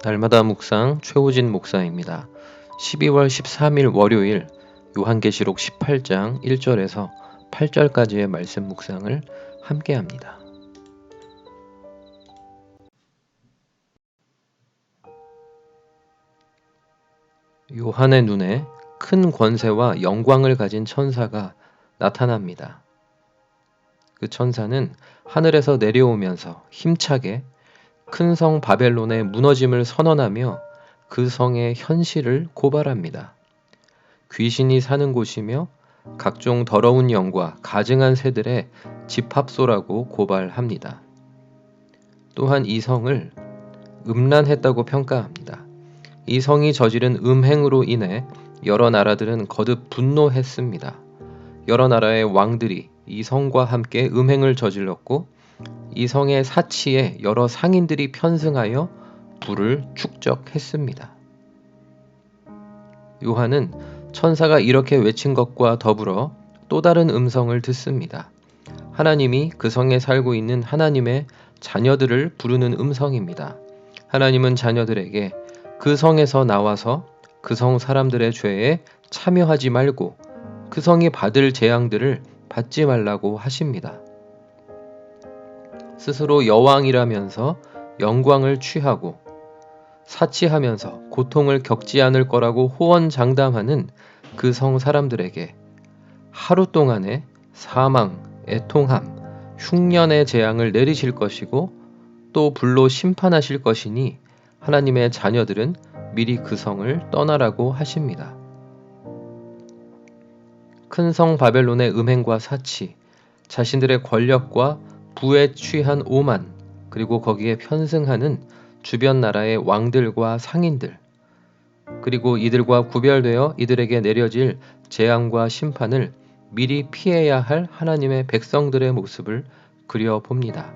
날마다 묵상 최호진 목사입니다. 12월 13일 월요일 요한계시록 18장 1절에서 8절까지의 말씀 묵상을 함께합니다. 요한의 눈에 큰 권세와 영광을 가진 천사가 나타납니다. 그 천사는 하늘에서 내려오면서 힘차게 큰 성 바벨론의 무너짐을 선언하며 그 성의 현실을 고발합니다. 귀신이 사는 곳이며 각종 더러운 영과 가증한 새들의 집합소라고 고발합니다. 또한 이 성을 음란했다고 평가합니다. 이 성이 저지른 음행으로 인해 여러 나라들은 거듭 분노했습니다. 여러 나라의 왕들이 이 성과 함께 음행을 저질렀고 이 성의 사치에 여러 상인들이 편승하여 부를 축적했습니다. 요한은 천사가 이렇게 외친 것과 더불어 또 다른 음성을 듣습니다. 하나님이 그 성에 살고 있는 하나님의 자녀들을 부르는 음성입니다. 하나님은 자녀들에게 그 성에서 나와서 그 성 사람들의 죄에 참여하지 말고 그 성이 받을 재앙들을 받지 말라고 하십니다. 스스로 여왕이라면서 영광을 취하고 사치하면서 고통을 겪지 않을 거라고 호언장담하는 그 성 사람들에게 하루 동안의 사망, 애통함, 흉년의 재앙을 내리실 것이고 또 불로 심판하실 것이니 하나님의 자녀들은 미리 그 성을 떠나라고 하십니다. 큰 성 바벨론의 음행과 사치, 자신들의 권력과 부에 취한 오만, 그리고 거기에 편승하는 주변 나라의 왕들과 상인들, 그리고 이들과 구별되어 이들에게 내려질 재앙과 심판을 미리 피해야 할 하나님의 백성들의 모습을 그려봅니다.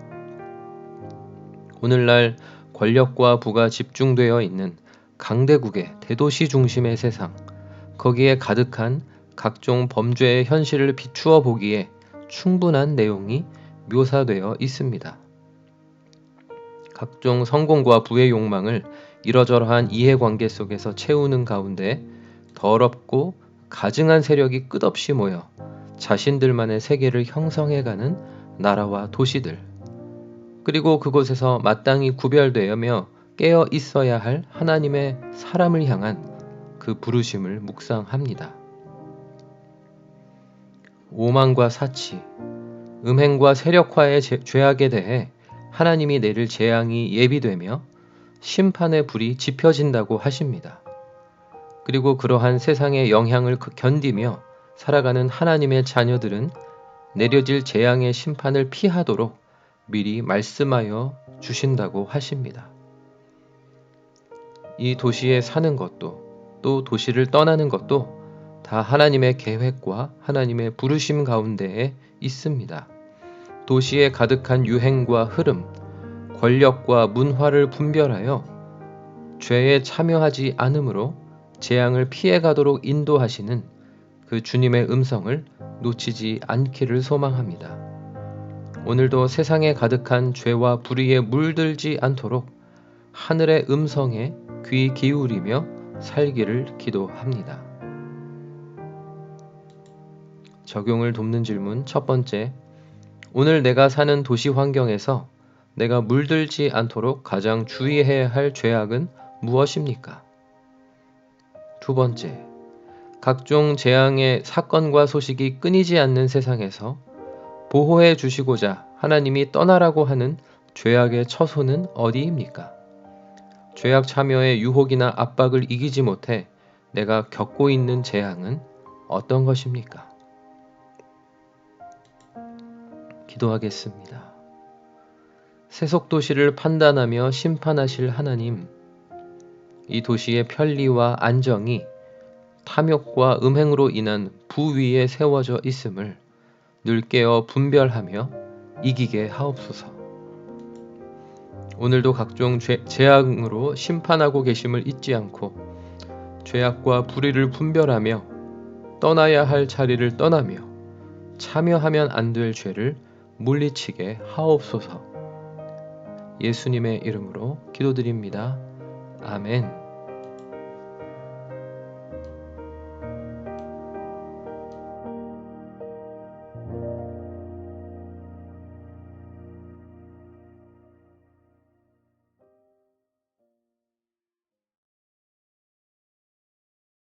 오늘날 권력과 부가 집중되어 있는 강대국의 대도시 중심의 세상, 거기에 가득한 각종 범죄의 현실을 비추어 보기에 충분한 내용이 묘사되어 있습니다. 각종 성공과 부의 욕망을 이러저러한 이해관계 속에서 채우는 가운데 더럽고 가증한 세력이 끝없이 모여 자신들만의 세계를 형성해가는 나라와 도시들, 그리고 그곳에서 마땅히 구별되며 깨어 있어야 할 하나님의 사람을 향한 그 부르심을 묵상합니다. 오만과 사치, 음행과 세력화의 죄악에 대해 하나님이 내릴 재앙이 예비되며 심판의 불이 지펴진다고 하십니다. 그리고 그러한 세상의 영향을 견디며 살아가는 하나님의 자녀들은 내려질 재앙의 심판을 피하도록 미리 말씀하여 주신다고 하십니다. 이 도시에 사는 것도 또 도시를 떠나는 것도 다 하나님의 계획과 하나님의 부르심 가운데에 있습니다. 도시에 가득한 유행과 흐름, 권력과 문화를 분별하여 죄에 참여하지 않으므로 재앙을 피해가도록 인도하시는 그 주님의 음성을 놓치지 않기를 소망합니다. 오늘도 세상에 가득한 죄와 불의에 물들지 않도록 하늘의 음성에 귀 기울이며 살기를 기도합니다. 적용을 돕는 질문 첫 번째, 오늘 내가 사는 도시 환경에서 내가 물들지 않도록 가장 주의해야 할 죄악은 무엇입니까? 두 번째, 각종 재앙의 사건과 소식이 끊이지 않는 세상에서 보호해 주시고자 하나님이 떠나라고 하는 죄악의 처소는 어디입니까? 죄악 참여의 유혹이나 압박을 이기지 못해 내가 겪고 있는 재앙은 어떤 것입니까? 기도하겠습니다. 세속 도시를 판단하며 심판하실 하나님, 이 도시의 편리와 안정이 탐욕과 음행으로 인한 부위에 세워져 있음을 늘 깨어 분별하며 이기게 하옵소서. 오늘도 각종 재앙으로 심판하고 계심을 잊지 않고 죄악과 불의를 분별하며 떠나야 할 자리를 떠나며 참여하면 안 될 죄를 물리치게 하옵소서. 예수님의 이름으로 기도드립니다. 아멘.